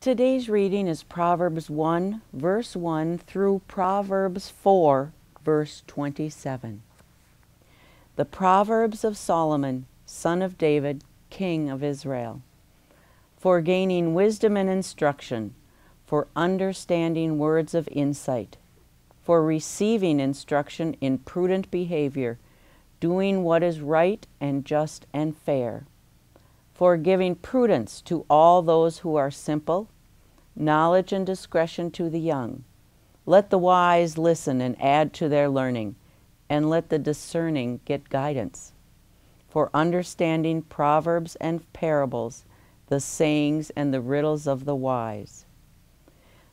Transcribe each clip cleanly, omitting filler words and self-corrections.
Today's reading is Proverbs 1, verse 1 through Proverbs 4, verse 27. The Proverbs of Solomon, son of David, king of Israel. For gaining wisdom and instruction, for understanding words of insight, for receiving instruction in prudent behavior, doing what is right and just and fair, for giving prudence to all those who are simple, knowledge and discretion to the young. Let the wise listen and add to their learning, and let the discerning get guidance. For understanding proverbs and parables, the sayings and the riddles of the wise.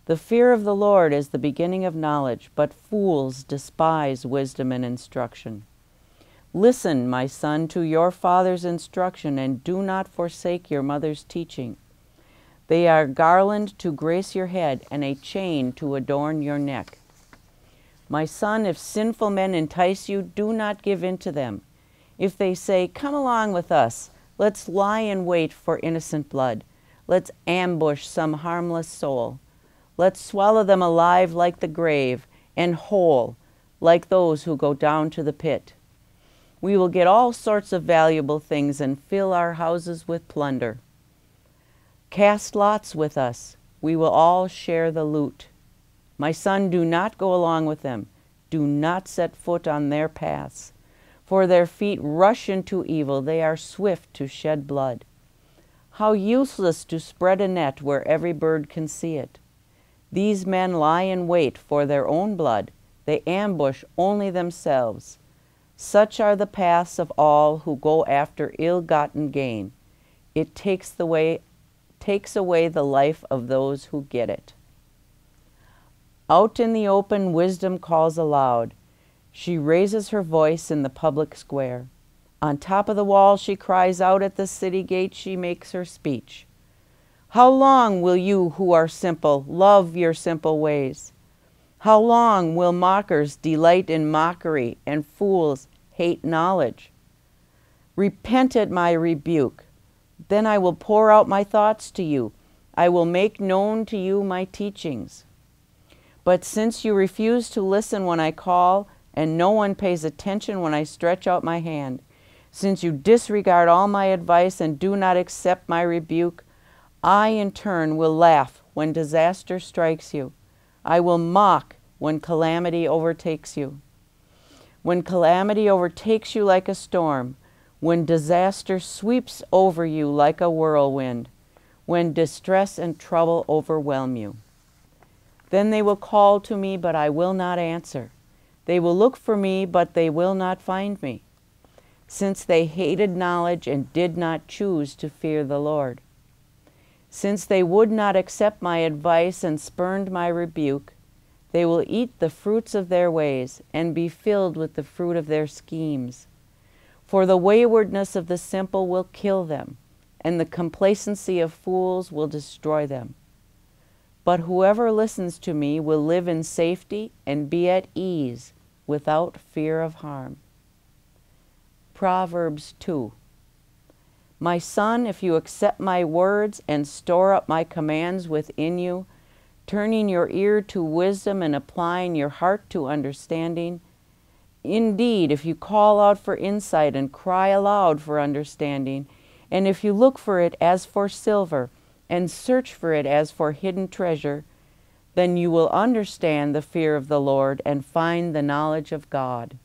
The fear of the Lord is the beginning of knowledge, but fools despise wisdom and instruction. Listen, my son, to your father's instruction, and do not forsake your mother's teaching. They are a garland to grace your head, and a chain to adorn your neck. My son, if sinful men entice you, do not give in to them. If they say, "Come along with us, let's lie in wait for innocent blood. Let's ambush some harmless soul. Let's swallow them alive like the grave, and whole, like those who go down to the pit. We will get all sorts of valuable things and fill our houses with plunder. Cast lots with us. We will all share the loot. My son, do not go along with them. Do not set foot on their paths. For their feet rush into evil. They are swift to shed blood. How useless to spread a net where every bird can see it. These men lie in wait for their own blood. They ambush only themselves. Such are the paths of all who go after ill-gotten gain. It takes away the life of those who get it. Out in the open, wisdom calls aloud. She raises her voice in the public square. On top of the wall she cries out, at the city gate she makes her speech. How long will you who are simple love your simple ways? How long will mockers delight in mockery and fools hate knowledge? Repent at my rebuke. Then I will pour out my thoughts to you. I will make known to you my teachings. But since you refuse to listen when I call, and no one pays attention when I stretch out my hand, since you disregard all my advice and do not accept my rebuke, I in turn will laugh when disaster strikes you. I will mock when calamity overtakes you. When calamity overtakes you like a storm, when disaster sweeps over you like a whirlwind, when distress and trouble overwhelm you. Then they will call to me, but I will not answer. They will look for me, but they will not find me, since they hated knowledge and did not choose to fear the Lord. Since they would not accept my advice and spurned my rebuke, they will eat the fruits of their ways and be filled with the fruit of their schemes. For the waywardness of the simple will kill them, and the complacency of fools will destroy them. But whoever listens to me will live in safety and be at ease without fear of harm. Proverbs 2. My son, if you accept my words and store up my commands within you, turning your ear to wisdom and applying your heart to understanding, indeed, if you call out for insight and cry aloud for understanding, and if you look for it as for silver and search for it as for hidden treasure, then you will understand the fear of the Lord and find the knowledge of God.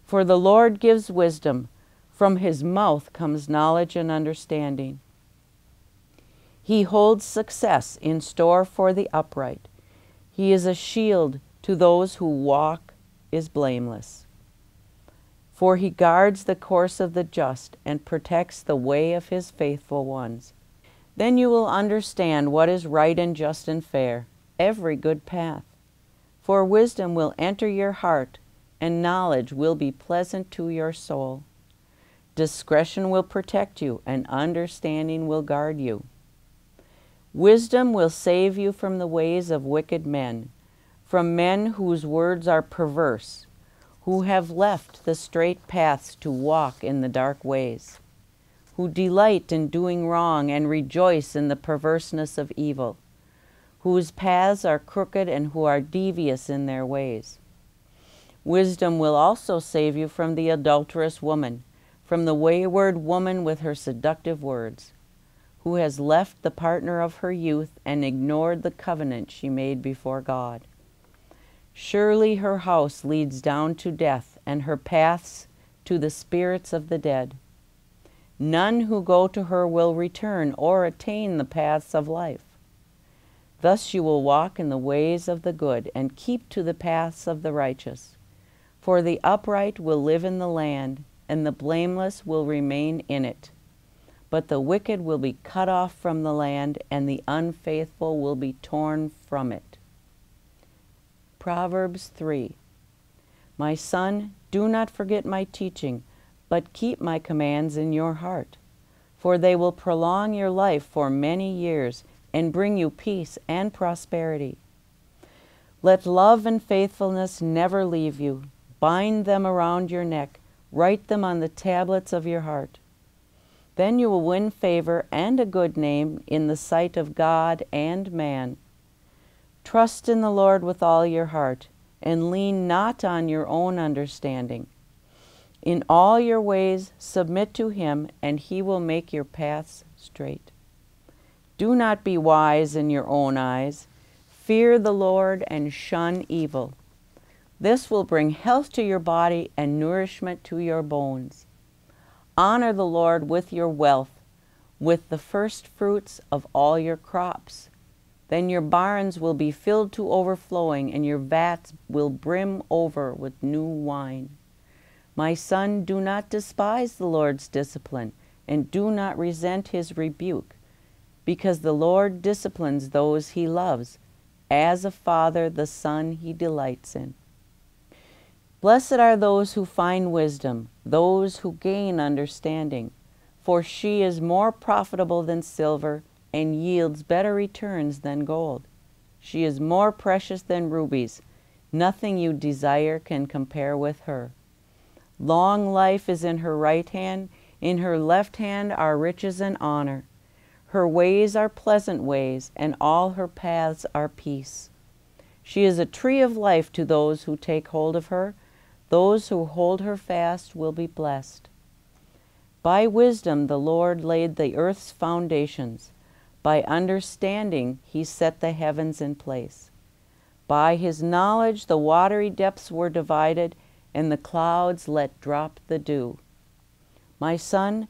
For the Lord gives wisdom. From his mouth comes knowledge and understanding. He holds success in store for the upright. He is a shield to those who walk is blameless. For he guards the course of the just and protects the way of his faithful ones. Then you will understand what is right and just and fair, every good path. For wisdom will enter your heart, and knowledge will be pleasant to your soul. Discretion will protect you, and understanding will guard you. Wisdom will save you from the ways of wicked men, from men whose words are perverse, who have left the straight paths to walk in the dark ways. who delight in doing wrong and rejoice in the perverseness of evil, whose paths are crooked and who are devious in their ways. Wisdom will also save you from the adulterous woman, from the wayward woman with her seductive words, who has left the partner of her youth and ignored the covenant she made before God. Surely her house leads down to death, and her paths to the spirits of the dead. None who go to her will return or attain the paths of life. Thus you will walk in the ways of the good and keep to the paths of the righteous. For the upright will live in the land, and the blameless will remain in it. But the wicked will be cut off from the land, and the unfaithful will be torn from it. Proverbs 3. My son, do not forget my teaching, but keep my commands in your heart, for they will prolong your life for many years and bring you peace and prosperity. Let love and faithfulness never leave you. Bind them around your neck. Write them on the tablets of your heart. Then you will win favor and a good name in the sight of God and man. Trust in the Lord with all your heart, and lean not on your own understanding. In all your ways submit to him, and he will make your paths straight. Do not be wise in your own eyes. Fear the Lord and shun evil. This will bring health to your body and nourishment to your bones. Honor the Lord with your wealth, with the first fruits of all your crops. Then your barns will be filled to overflowing, and your vats will brim over with new wine. My son, do not despise the Lord's discipline, and do not resent his rebuke, because the Lord disciplines those he loves, as a father the son he delights in. Blessed are those who find wisdom, those who gain understanding, for she is more profitable than silver, and yields better returns than gold. She is more precious than rubies. Nothing you desire can compare with her. Long life is in her right hand. In her left hand are riches and honor. Her ways are pleasant ways, and all her paths are peace. She is a tree of life to those who take hold of her. Those who hold her fast will be blessed. By wisdom the Lord laid the earth's foundations. By understanding he set the heavens in place. By his knowledge the watery depths were divided, and the clouds let drop the dew. My son,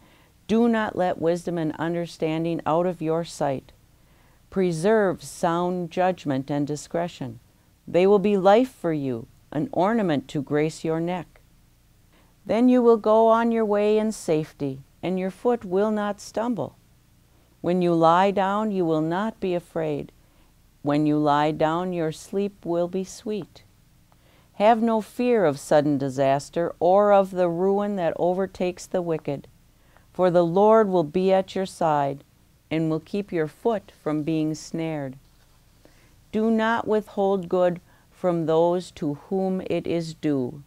do not let wisdom and understanding out of your sight. Preserve sound judgment and discretion. They will be life for you, an ornament to grace your neck. Then you will go on your way in safety, and your foot will not stumble. When you lie down, you will not be afraid. When you lie down, your sleep will be sweet. Have no fear of sudden disaster or of the ruin that overtakes the wicked, for the Lord will be at your side and will keep your foot from being snared. Do not withhold good from those to whom it is due,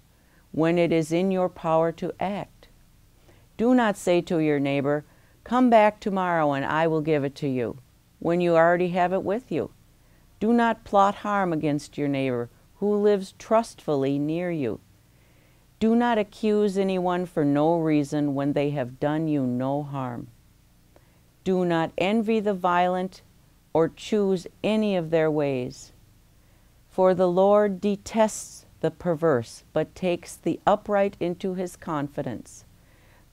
when it is in your power to act. Do not say to your neighbor, "Come back tomorrow and I will give it to you," when you already have it with you. Do not plot harm against your neighbor who lives trustfully near you. Do not accuse anyone for no reason when they have done you no harm. Do not envy the violent or choose any of their ways. For the Lord detests the perverse, but takes the upright into his confidence.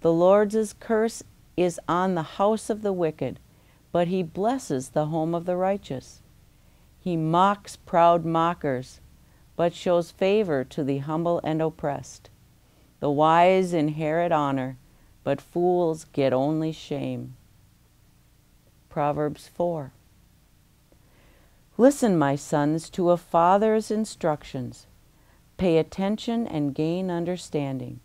The Lord's curse is on the house of the wicked, but he blesses the home of the righteous. He mocks proud mockers, but shows favor to the humble and oppressed. The wise inherit honor, but fools get only shame. Proverbs 4. Listen, my sons, to a father's instructions. Pay attention and gain understanding.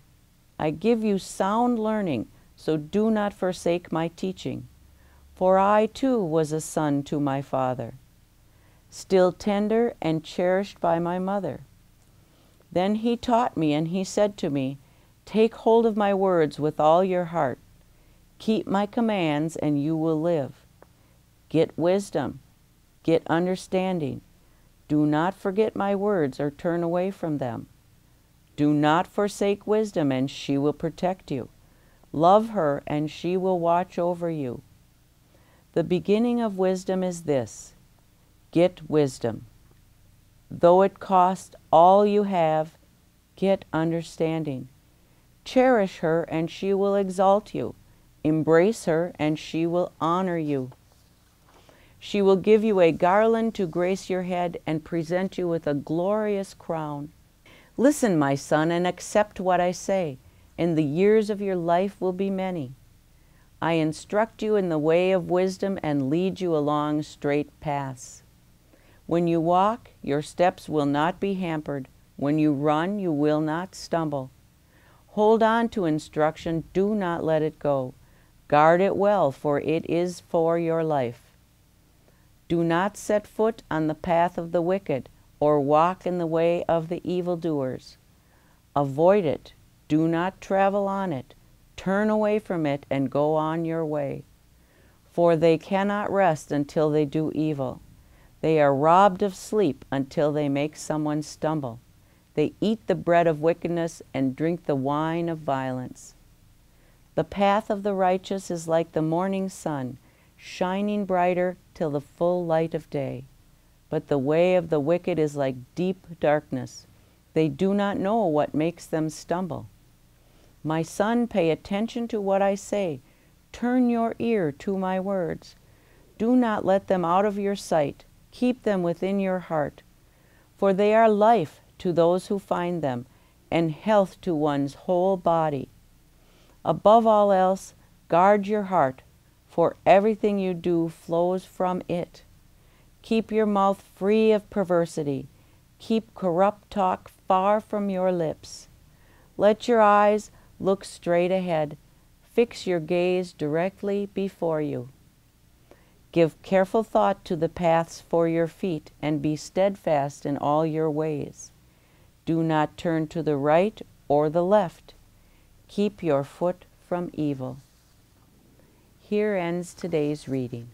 I give you sound learning, so do not forsake my teaching. For I too was a son to my father, still tender and cherished by my mother. Then he taught me, and he said to me, "Take hold of my words with all your heart. Keep my commands, and you will live. Get wisdom. Get understanding. Do not forget my words or turn away from them. Do not forsake wisdom, and she will protect you. Love her, and she will watch over you. The beginning of wisdom is this: get wisdom. Though it cost all you have, get understanding. Cherish her, and she will exalt you. Embrace her, and she will honor you. She will give you a garland to grace your head and present you with a glorious crown. Listen, my son, and accept what I say, and the years of your life will be many. I instruct you in the way of wisdom and lead you along straight paths. When you walk, your steps will not be hampered. When you run, you will not stumble. Hold on to instruction, do not let it go. Guard it well, for it is for your life. Do not set foot on the path of the wicked, or walk in the way of the evildoers. Avoid it, do not travel on it. Turn away from it and go on your way. For they cannot rest until they do evil. They are robbed of sleep until they make someone stumble. They eat the bread of wickedness and drink the wine of violence. The path of the righteous is like the morning sun, shining brighter till the full light of day. But the way of the wicked is like deep darkness. They do not know what makes them stumble. My son, pay attention to what I say. Turn your ear to my words. Do not let them out of your sight. Keep them within your heart. For they are life to those who find them, and health to one's whole body. Above all else, guard your heart, for everything you do flows from it. Keep your mouth free of perversity. Keep corrupt talk far from your lips. Let your eyes look straight ahead. Fix your gaze directly before you. Give careful thought to the paths for your feet, and be steadfast in all your ways. Do not turn to the right or the left. Keep your foot from evil. Here ends today's reading.